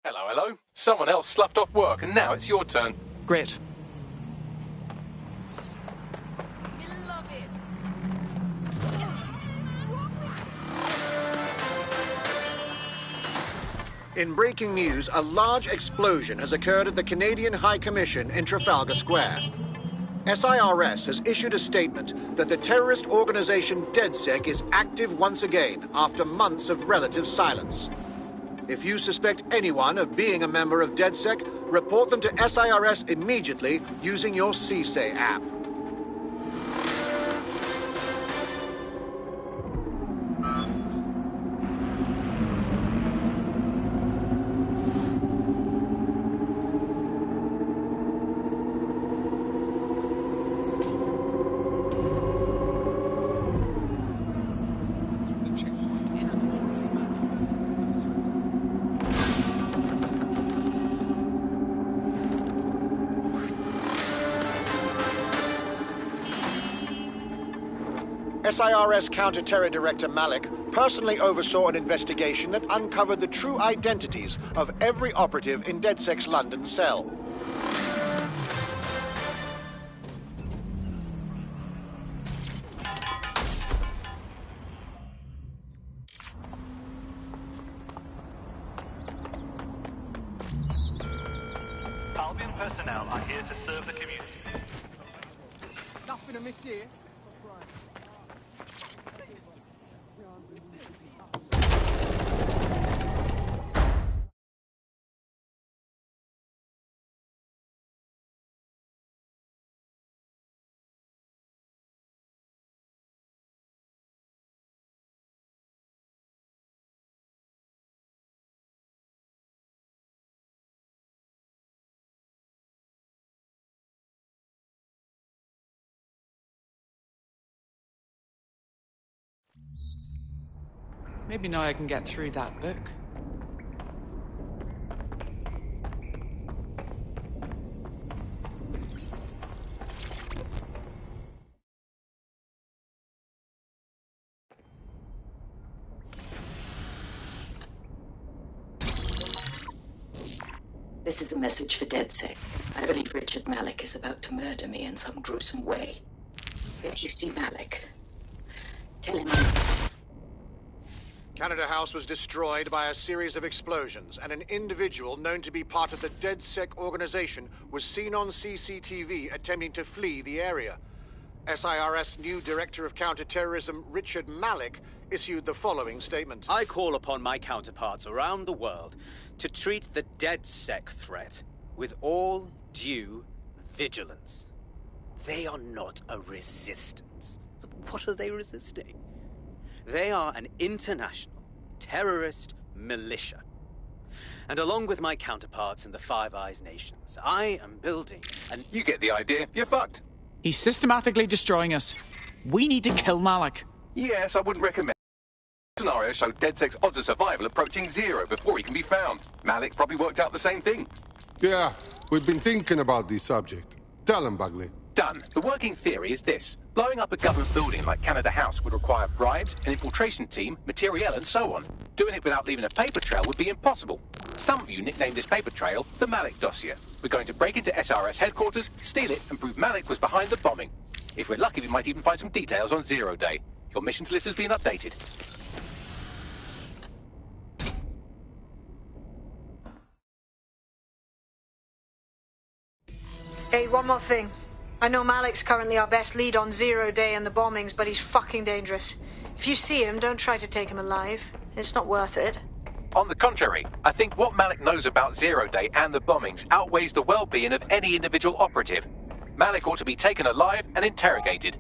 Hello, hello. Someone else sloughed off work and now it's your turn. Great. We love it. In breaking news, a large explosion has occurred at the Canadian High Commission in Trafalgar Square. SIRS has issued a statement that the terrorist organization DedSec is active once again after months of relative silence. If you suspect anyone of being a member of DedSec, report them to SIRS immediately using your CSAY app. SIRS Counter-Terror Director Malik personally oversaw an investigation that uncovered the true identities of every operative in DedSec's London cell. Albion personnel are here to serve the community. Nothing to miss here. Maybe now I can get through that book. This is a message for DedSec. I believe Richard Malik is about to murder me in some gruesome way. If you see Malik, tell him Canada House was destroyed by a series of explosions, and an individual known to be part of the DedSec organization was seen on CCTV attempting to flee the area. SIRS new Director of Counterterrorism, Richard Malik, issued the following statement. I call upon my counterparts around the world to treat the DedSec threat with all due vigilance. They are not a resistance. What are they resisting? They are an international terrorist militia. And along with my counterparts in the Five Eyes nations, I am building an... You get the idea. You're fucked. He's systematically destroying us. We need to kill Malik. Yes, I wouldn't recommend. Scenarios show DedSec's odds of survival approaching 0 before he can be found. Malik probably worked out the same thing. Yeah, we've been thinking about this subject. Tell him, Bagley. Done. The working theory is this. Blowing up a government building like Canada House would require bribes, an infiltration team, materiel, and so on. Doing it without leaving a paper trail would be impossible. Some of you nicknamed this paper trail the Malik dossier. We're going to break into SRS headquarters, steal it, and prove Malik was behind the bombing. If we're lucky, we might even find some details on Zero Day. Your missions list has been updated. Hey, one more thing. I know Malik's currently our best lead on Zero Day and the bombings, but he's fucking dangerous. If you see him, don't try to take him alive. It's not worth it. On the contrary, I think what Malik knows about Zero Day and the bombings outweighs the well-being of any individual operative. Malik ought to be taken alive and interrogated.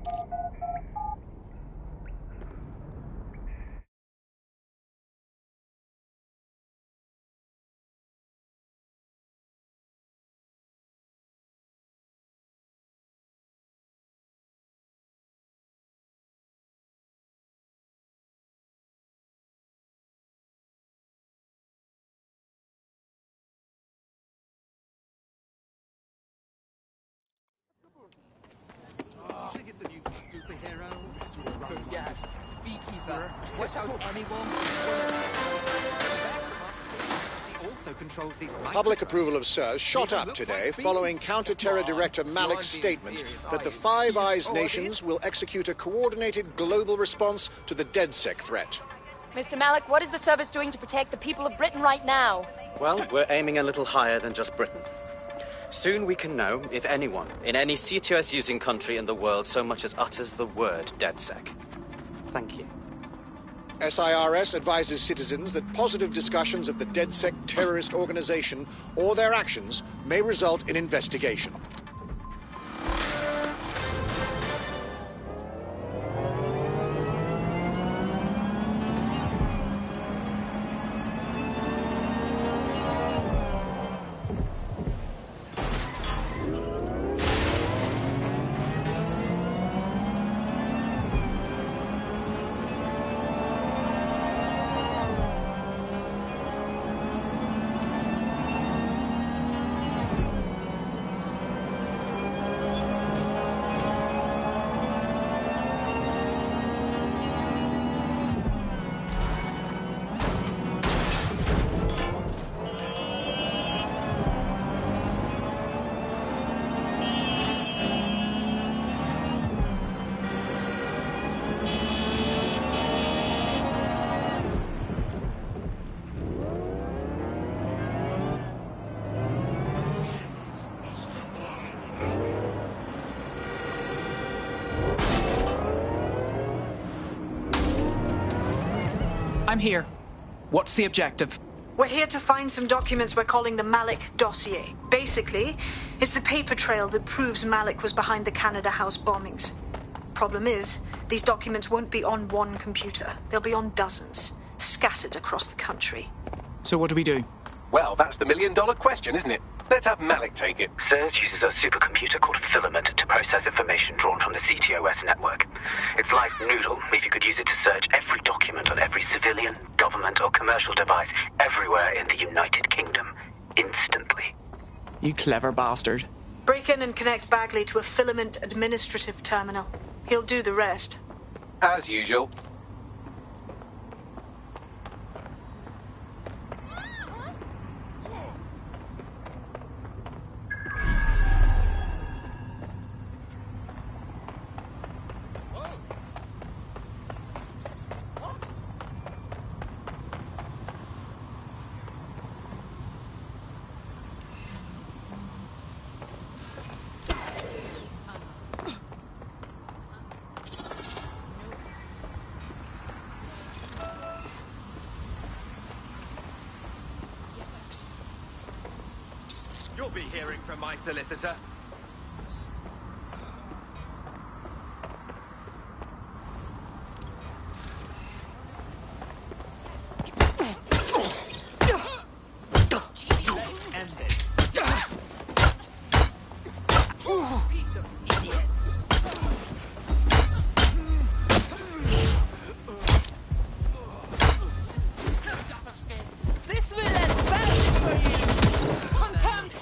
It's a new superhero. Yes. Beekeeper. Watch out, anyone. He also also controls these Public approval of SIRS shot up today following Counter-Terror Director Malik's statement that the Five Eyes nations will execute a coordinated global response to the DedSec threat. Mr. Malik, what is the service doing to protect the people of Britain right now? Well, we're aiming a little higher than just Britain. Soon we can know if anyone in any CTOS-using country in the world so much as utters the word DedSec. Thank you. SIRS advises citizens that positive discussions of the DedSec terrorist organization or their actions may result in investigation. I'm here. What's the objective? We're here to find some documents we're calling the Malik dossier. Basically, it's the paper trail that proves Malik was behind the Canada House bombings. Problem is, these documents won't be on one computer. They'll be on dozens, scattered across the country. So what do we do? Well, that's the million-dollar question, isn't it? Let's have Malik take it. SIRS uses a supercomputer called Filament to process information drawn from the CTOS network. It's like Noodle if you could use it to search every document on every civilian, government or commercial device everywhere in the United Kingdom, instantly. You clever bastard. Break in and connect Bagley to a Filament administrative terminal. He'll do the rest. As usual. You'll be hearing from my solicitor. Let's end this. Piece of idiot. This will end badly for you. Confirmed.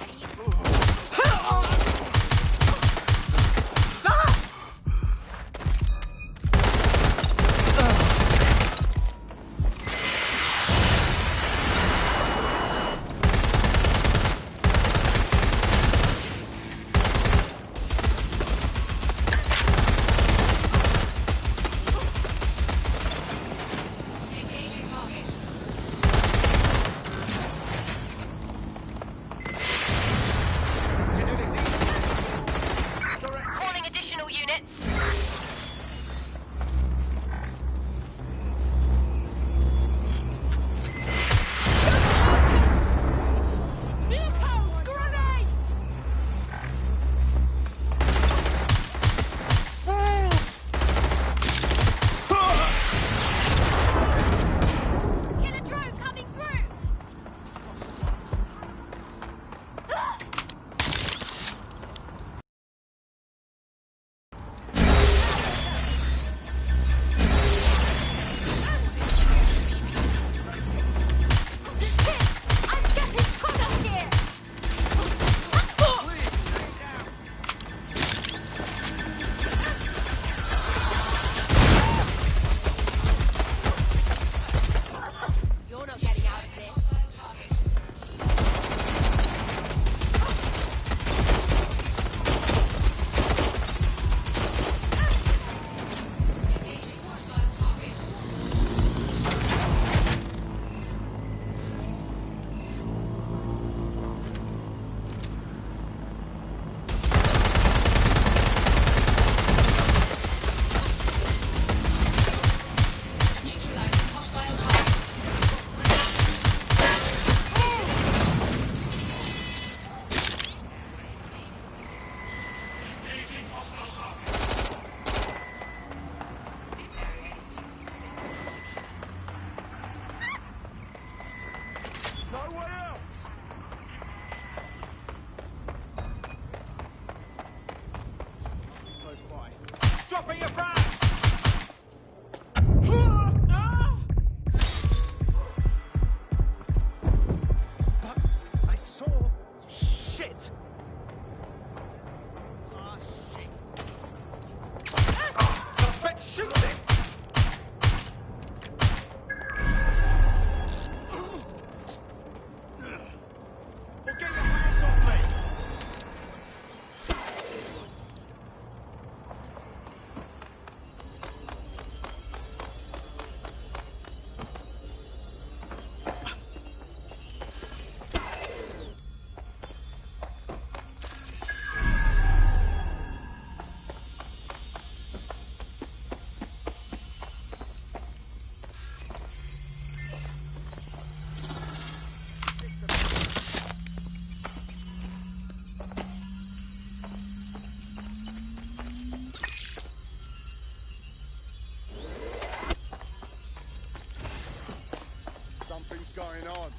going on?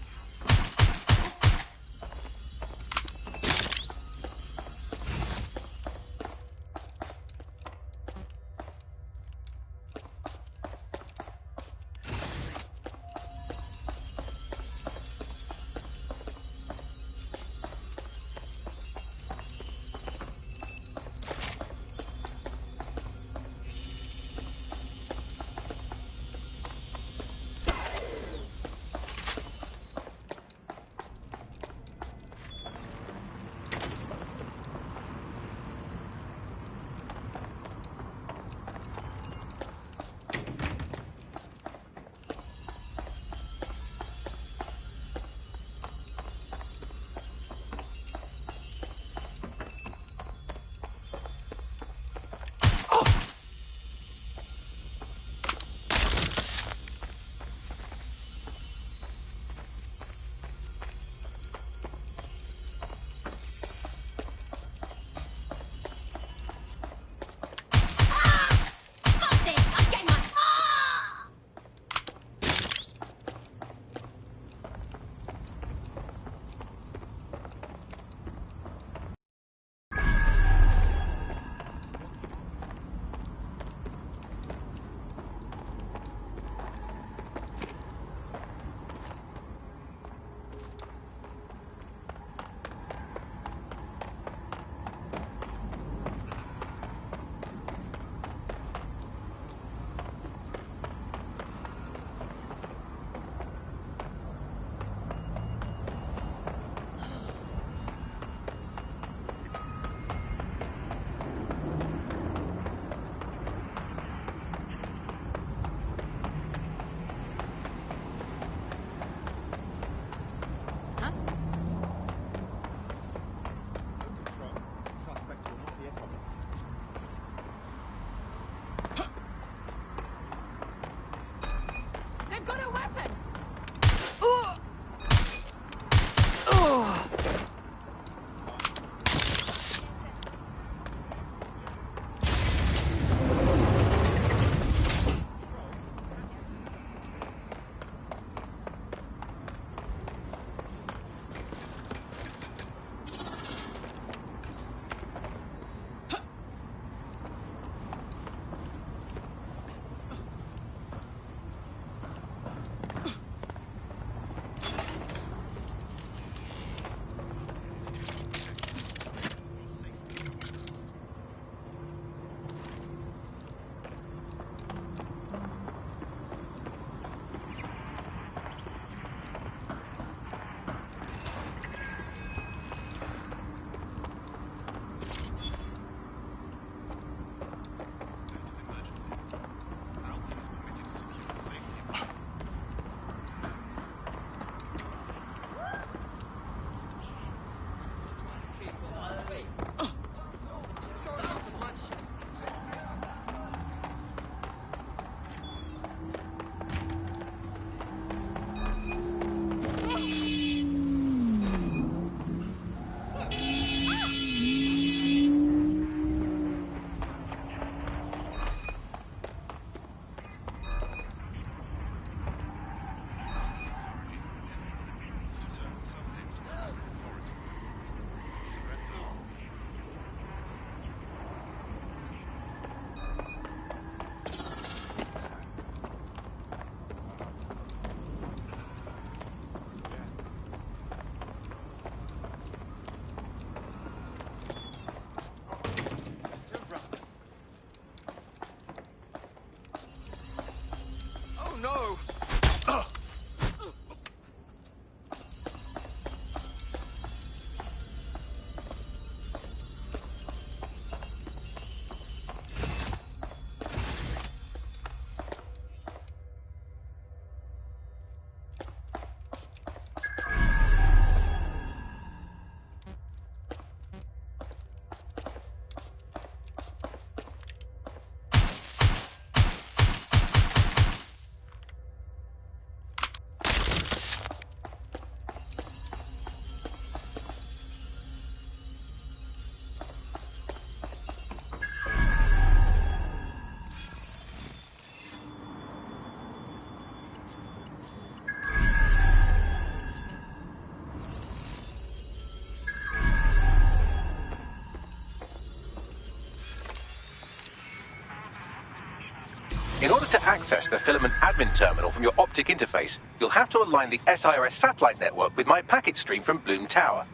access the filament admin terminal from your optic interface, you'll have to align the SIRS satellite network with my packet stream from Bloom Tower.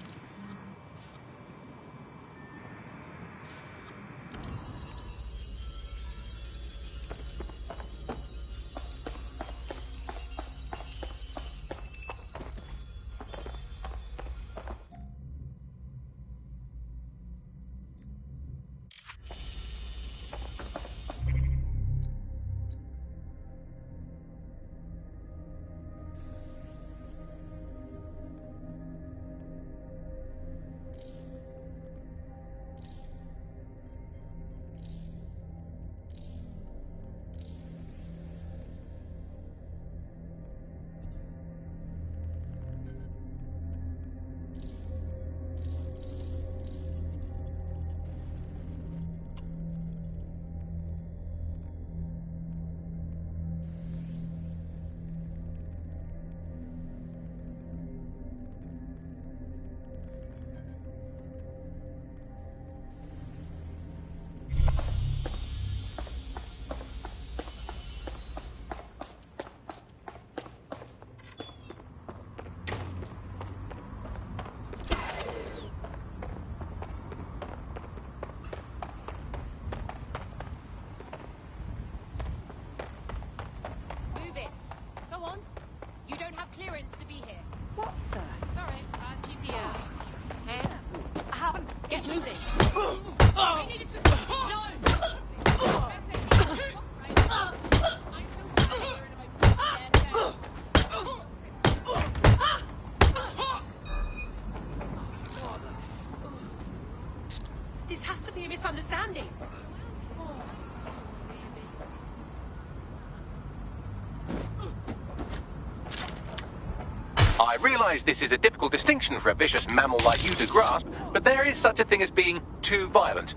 I realise this is a difficult distinction for a vicious mammal like you to grasp, but there is such a thing as being too violent.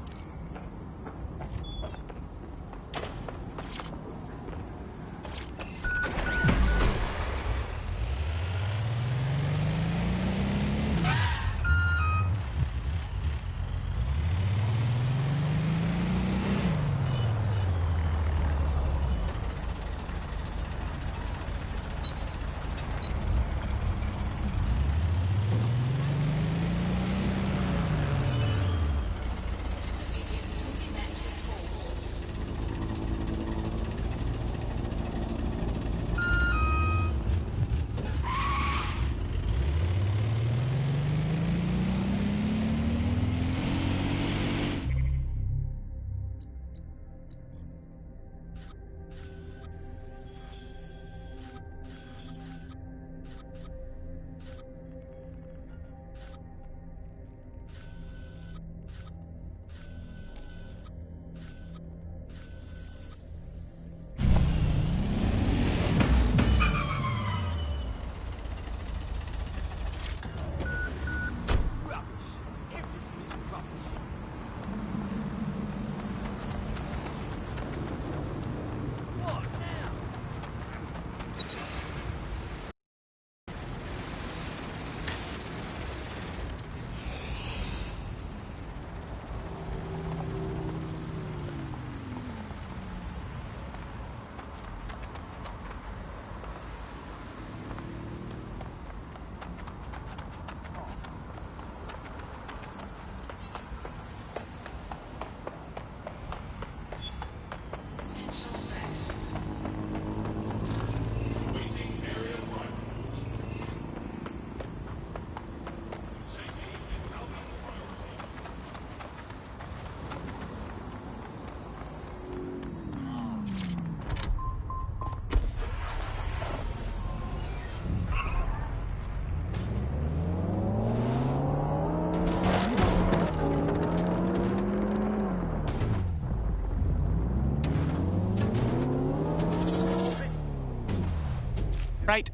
Right.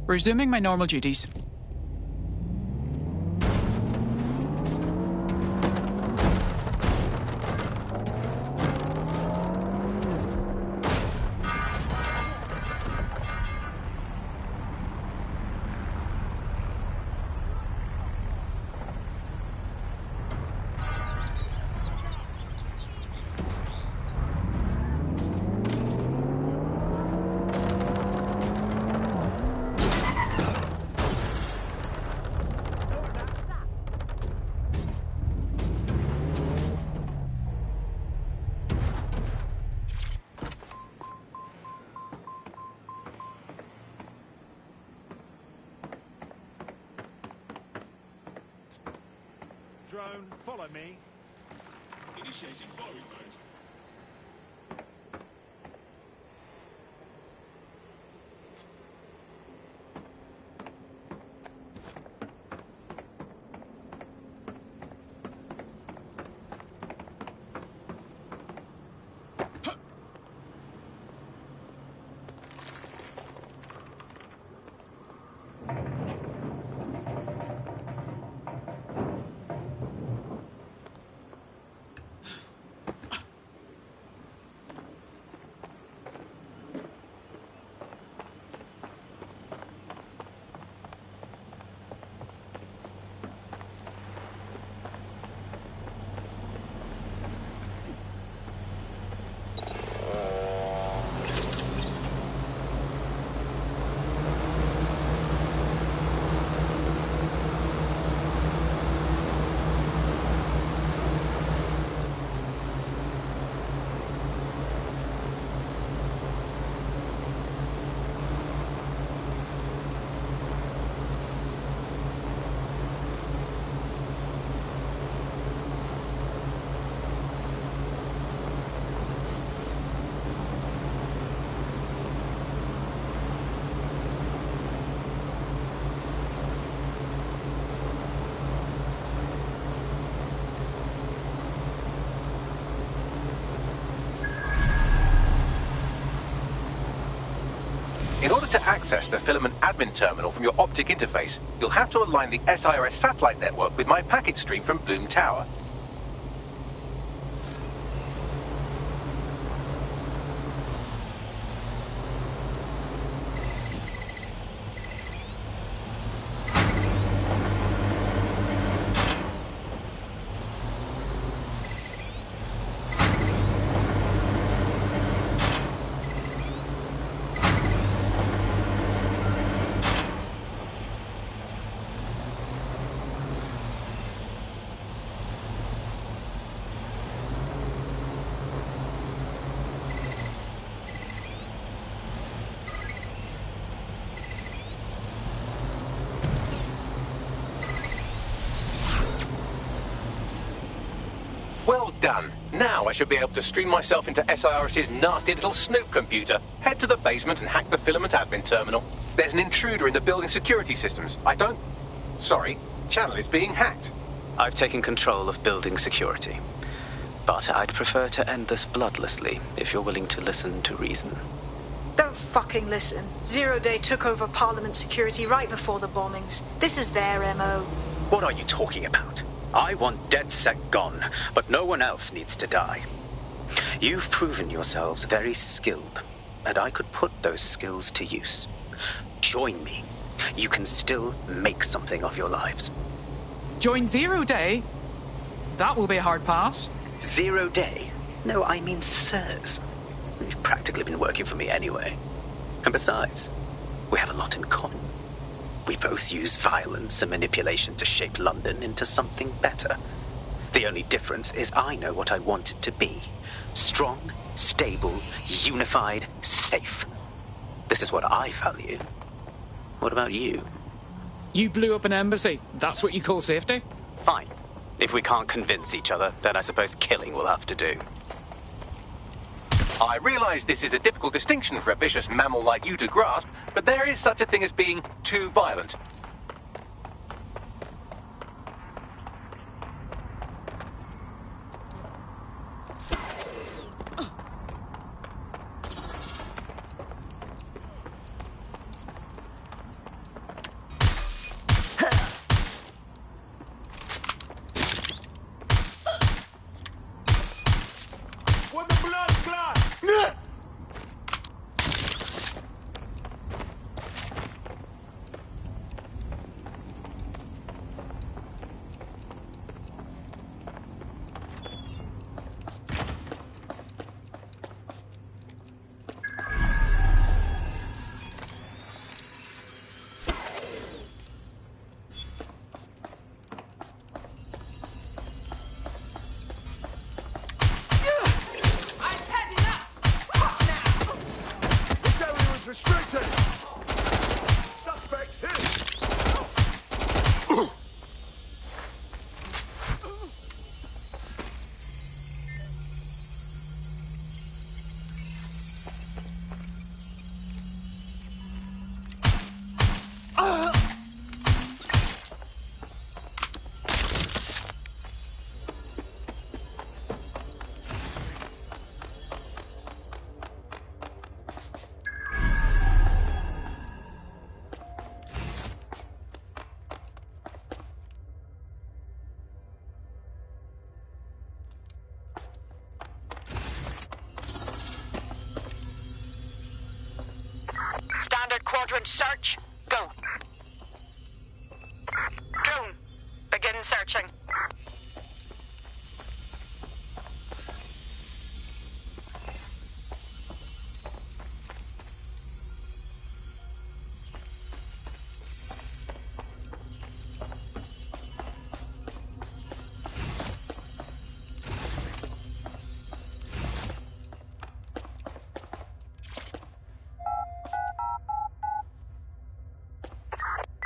Resuming my normal duties. drone. Follow me. Initiating worring mode. In order to access the filament admin terminal from your optic interface, you'll have to align the SIRS satellite network with my packet stream from Bloom Tower. Well done. Now I should be able to stream myself into SIRS's nasty little snoop computer, head to the basement and hack the filament admin terminal. There's an intruder in the building security systems. Sorry, channel is being hacked. I've taken control of building security. But I'd prefer to end this bloodlessly, if you're willing to listen to reason. Don't fucking listen. Zero Day took over Parliament security right before the bombings. This is their MO. What are you talking about? I want DedSec gone, but no one else needs to die. You've proven yourselves very skilled, and I could put those skills to use. Join me. You can still make something of your lives. Join Zero Day? That will be a hard pass. 0 Day? No, I mean sirs. You've practically been working for me anyway. And besides, we have a lot in common. We both use violence and manipulation to shape London into something better. The only difference is I know what I want it to be. Strong, stable, unified, safe. This is what I value. What about you? You blew up an embassy. That's what you call safety? Fine. If we can't convince each other, then I suppose killing will have to do. I realise this is a difficult distinction for a vicious mammal like you to grasp, but there is such a thing as being too violent. Squadron, search. Go. Drone, begin searching.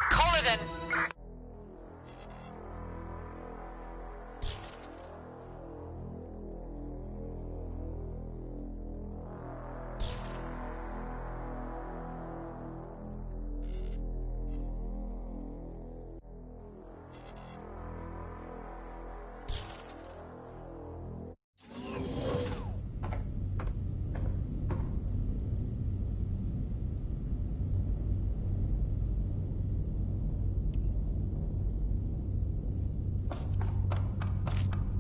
Call it in.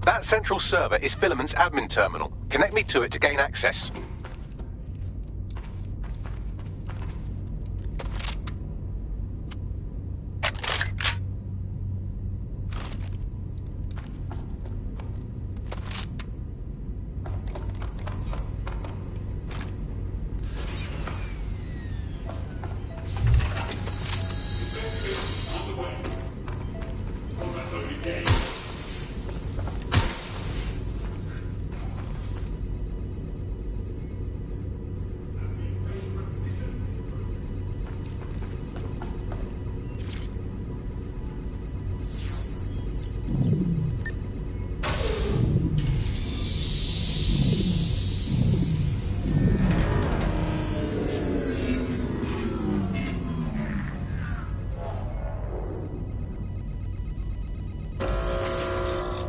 That central server is Filament's admin terminal. Connect me to it to gain access.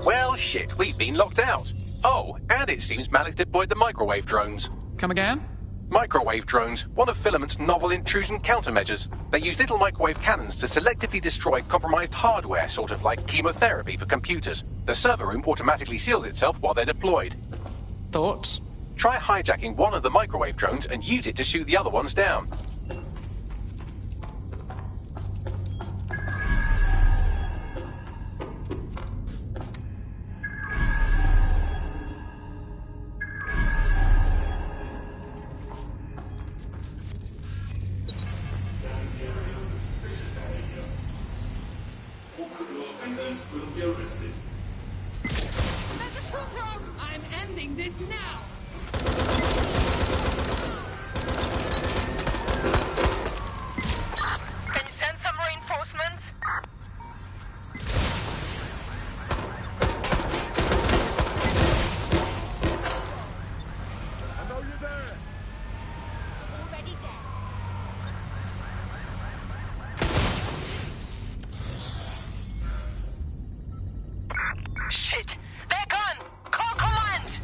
Well, shit, we've been locked out. Oh, and it seems Malik deployed the microwave drones. Come again? Microwave drones, one of Filament's novel intrusion countermeasures. They use little microwave cannons to selectively destroy compromised hardware, sort of like chemotherapy for computers. The server room automatically seals itself while they're deployed. Thoughts? Try hijacking one of the microwave drones and use it to shoot the other ones down. I'm ending this now! Can you send some reinforcements? I know you're there. Already dead. Shit! They're gone! Call command!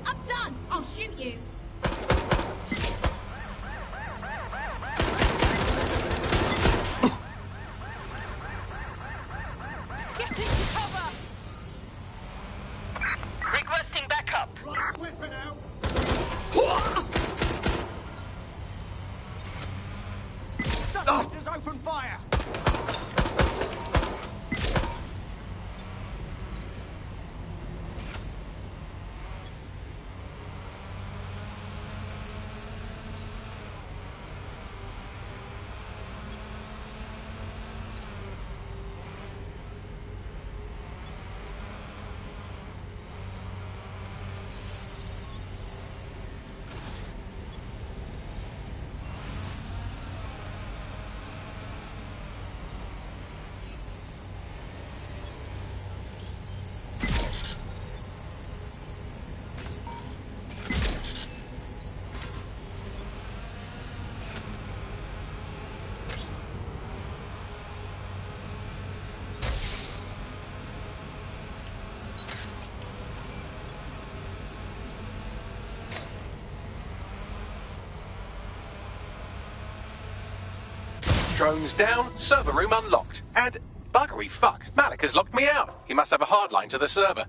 I'm done! I'll shoot you! Get into cover! Requesting backup. Weapon out. Suspect has opened fire. Drones down, server room unlocked. And buggery fuck, Malik has locked me out. He must have a hard line to the server.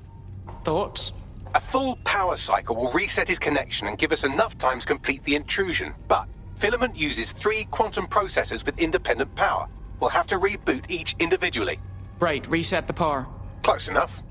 Thoughts? A full power cycle will reset his connection and give us enough time to complete the intrusion. But Filament uses 3 quantum processors with independent power. We'll have to reboot each individually. Right, reset the power. Close enough.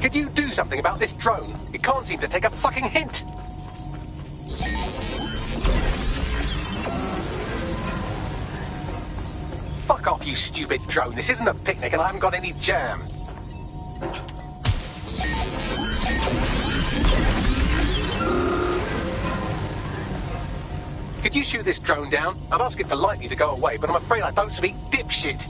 Could you do something about this drone? It can't seem to take a fucking hint. Fuck off, you stupid drone. This isn't a picnic and I haven't got any jam. Could you shoot this drone down? I'd ask it politely to go away, but I'm afraid I don't speak dipshit.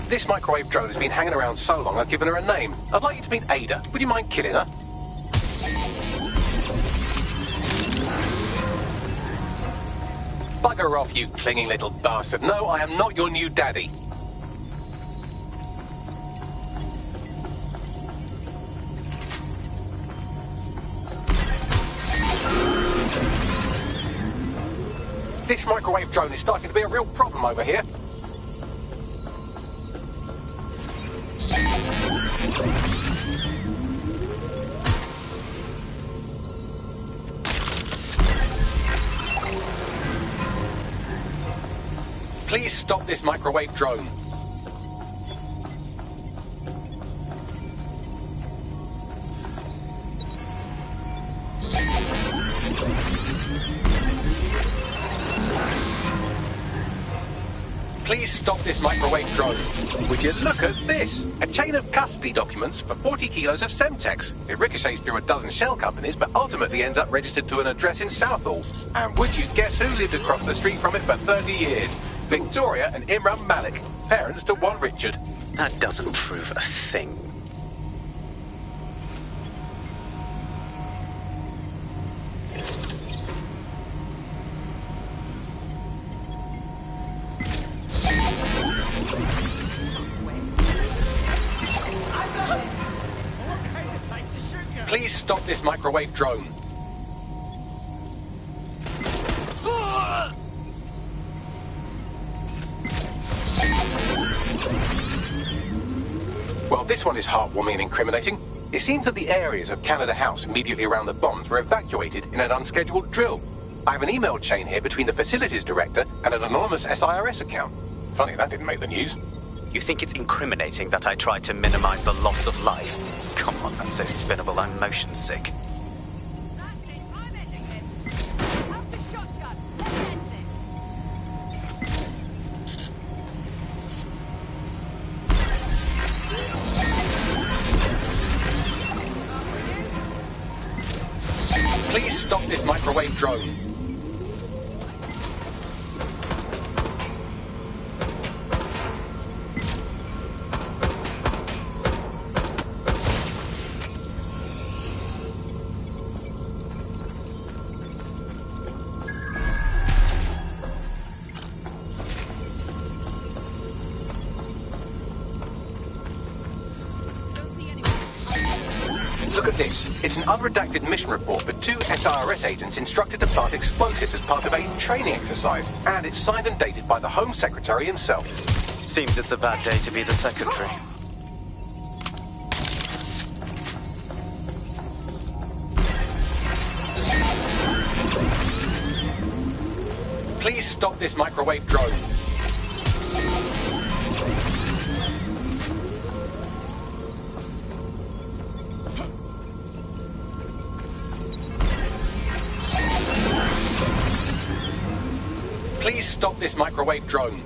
This microwave drone has been hanging around so long I've given her a name. I'd like you to meet Ada. Would you mind killing her? Bugger off, you clinging little bastard. No, I am not your new daddy. This microwave drone is starting to be a real problem over here. Please stop this microwave drone. Please stop this microwave drone. Would you look at this? A chain of custody documents for 40 kilos of Semtex. It ricochets through a dozen shell companies, but ultimately ends up registered to an address in Southall. And would you guess who lived across the street from it for 30 years? Victoria and Imran Malik, parents to one Richard. That doesn't prove a thing. Please stop this microwave drone. Well, this one is heartwarming and incriminating. It seems that the areas of Canada House immediately around the bombs were evacuated in an unscheduled drill. I have an email chain here between the facilities director and an anonymous SIRS account. Funny that didn't make the news. You think it's incriminating that I tried to minimize the loss of life? Come on, that's so spinnable, I'm motion sick. Please stop this microwave drone. Look at this. It's an unredacted mission report for 2 SIRS agents instructed to plant explosives as part of a training exercise. And it's signed and dated by the Home Secretary himself. Seems it's a bad day to be the Secretary. Please stop this microwave drone. Please stop this microwave drone.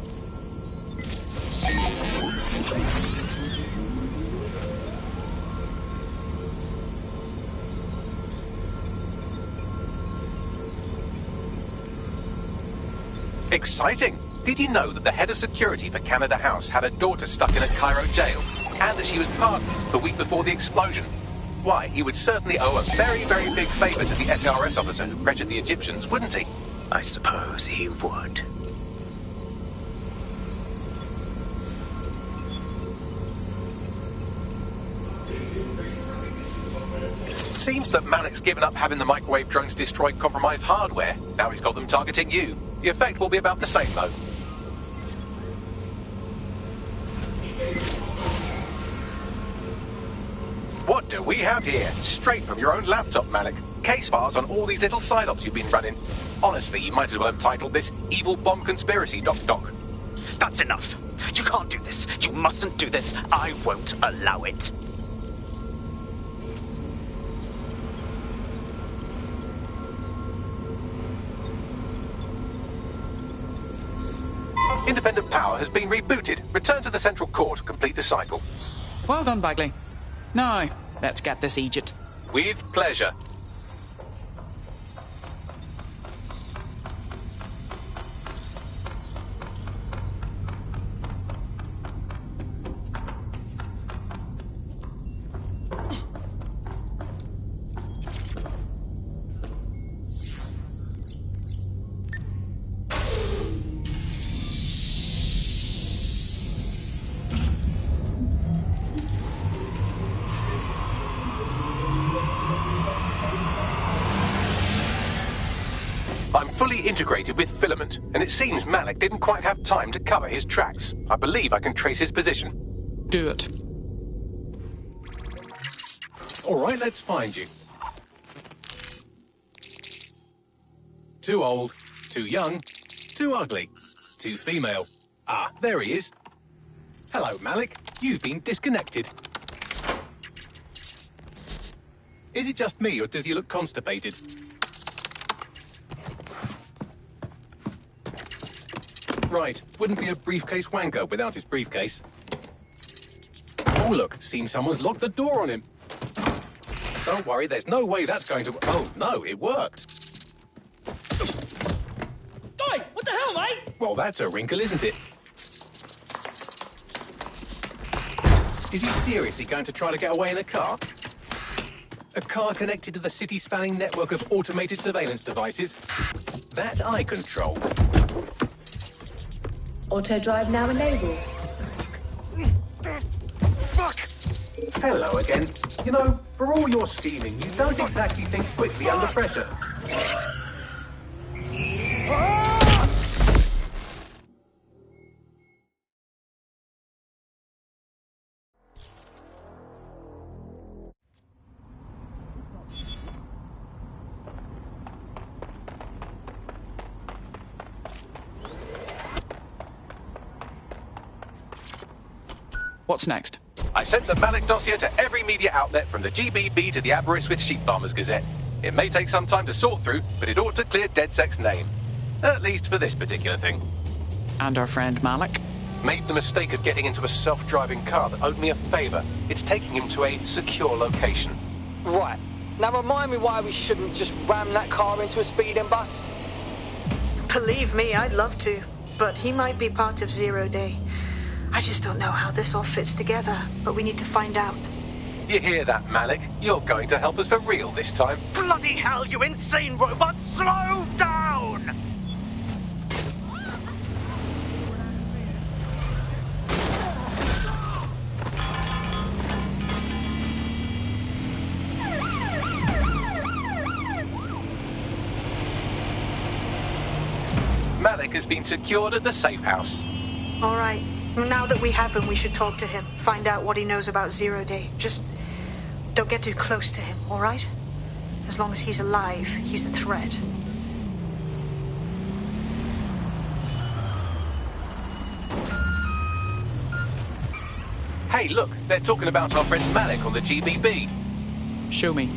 Exciting! Did you know that the head of security for Canada House had a daughter stuck in a Cairo jail, and that she was pardoned the week before the explosion? Why, he would certainly owe a very, very big favour to the SRS officer who pressured the Egyptians, wouldn't he? I suppose he would. Seems that Malik's given up having the microwave drones destroy compromised hardware. Now he's got them targeting you. The effect will be about the same, though. What do we have here? Straight from your own laptop, Malik. Case files on all these little side ops you've been running. Honestly, you might as well have titled this Evil Bomb Conspiracy, Doc. That's enough. You can't do this. You mustn't do this. I won't allow it. Independent power has been rebooted. Return to the central core to complete the cycle. Well done, Bagley. Now, let's get this Egypt. With pleasure. Integrated with filament, and it seems Malik didn't quite have time to cover his tracks. I believe I can trace his position. Do it. All right, let's find you. Too old, too young, too ugly, too female. Ah, there he is. Hello, Malik. You've been disconnected. Is it just me, or does he look constipated? Right, wouldn't be a briefcase wanker without his briefcase. Oh look, seems someone's locked the door on him. Don't worry, there's no way that's going to... Oh, no, it worked. Oi, what the hell, mate? Well, that's a wrinkle, isn't it? Is he seriously going to try to get away in a car? A car connected to the city-spanning network of automated surveillance devices? That I control. Auto drive now enabled. Fuck! Hello again. You know, for all your scheming, you don't exactly think quickly under pressure. What's next? I sent the Malik dossier to every media outlet from the GBB to the Aberystwyth Sheep Farmers Gazette. It may take some time to sort through, but it ought to clear DedSec's name. At least for this particular thing. And our friend Malik? Made the mistake of getting into a self-driving car that owed me a favour. It's taking him to a secure location. Right. Now remind me why we shouldn't just ram that car into a speeding bus. Believe me, I'd love to. But he might be part of Zero Day. I just don't know how this all fits together, but we need to find out. You hear that, Malik? You're going to help us for real this time. Bloody hell, you insane robot! Slow down! Malik has been secured at the safe house. All right. Now that we have him, we should talk to him. Find out what he knows about Zero Day. Just don't get too close to him, all right? As long as he's alive, he's a threat. Hey, look, they're talking about our friend Malik on the GBB. Show me.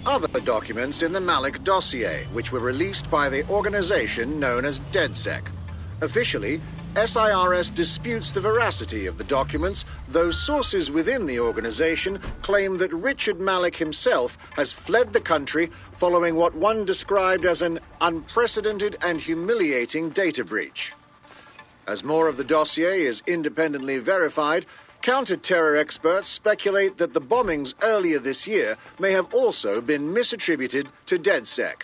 Other documents in the Malik dossier, which were released by the organization known as DedSec. Officially, SIRS disputes the veracity of the documents, though sources within the organization claim that Richard Malik himself has fled the country following what one described as an unprecedented and humiliating data breach. As more of the dossier is independently verified, counter-terror experts speculate that the bombings earlier this year may have also been misattributed to DedSec.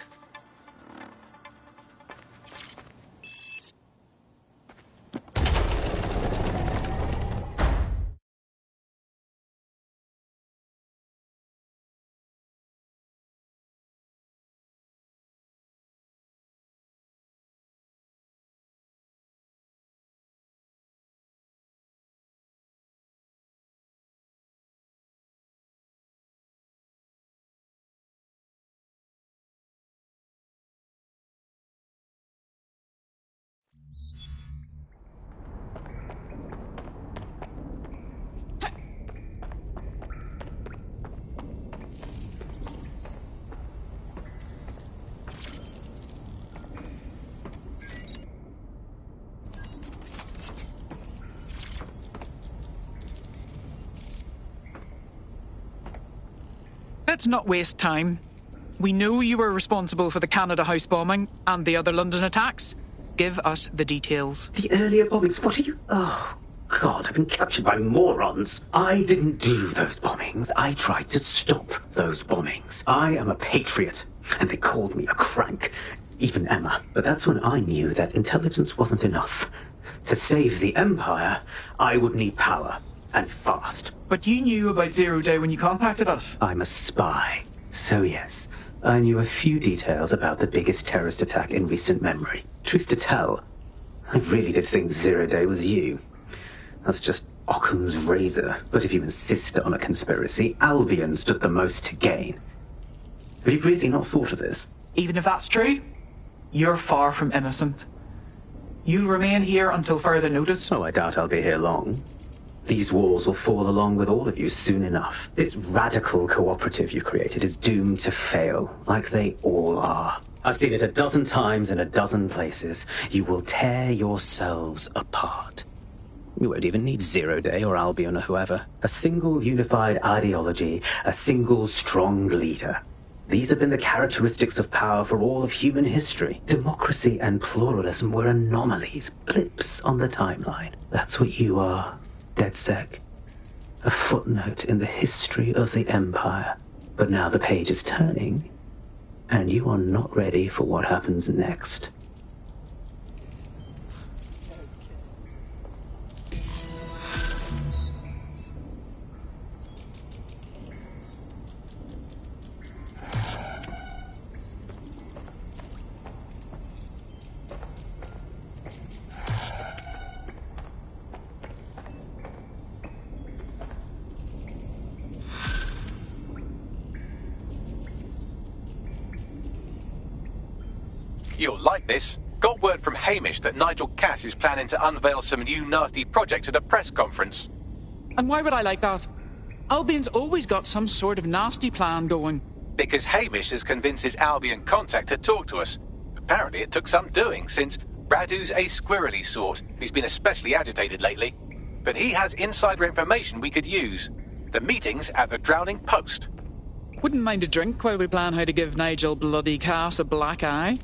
Let's not waste time. We know you were responsible for the Canada House bombing and the other London attacks. Give us the details. The earlier bombings? What are you... Oh, God, I've been captured by morons. I didn't do those bombings. I tried to stop those bombings. I am a patriot, and they called me a crank. Even Emma. But that's when I knew that intelligence wasn't enough. To save the Empire, I would need power. And fast. But you knew about Zero Day when you contacted us. I'm a spy. So yes, I knew a few details about the biggest terrorist attack in recent memory. Truth to tell, I really did think Zero Day was you. That's just Occam's razor. But if you insist on a conspiracy, Albion stood the most to gain. Have you really not thought of this? Even if that's true, you're far from innocent. You'll remain here until further notice. Oh, I doubt I'll be here long. These walls will fall along with all of you soon enough. This radical cooperative you created is doomed to fail, like they all are. I've seen it a dozen times in a dozen places. You will tear yourselves apart. You won't even need Zero Day or Albion or whoever. A single unified ideology, a single strong leader. These have been the characteristics of power for all of human history. Democracy and pluralism were anomalies, blips on the timeline. That's what you are. DedSec, a footnote in the history of the Empire. But now the page is turning, and you are not ready for what happens next. You'll like this. Got word from Hamish that Nigel Cass is planning to unveil some new nasty project at a press conference. And why would I like that? Albion's always got some sort of nasty plan going. Because Hamish has convinced his Albion contact to talk to us. Apparently it took some doing, since Radu's a squirrely sort. He's been especially agitated lately. But he has insider information we could use. The meeting's at the Drowning Post. Wouldn't mind a drink while we plan how to give Nigel bloody Cass a black eye.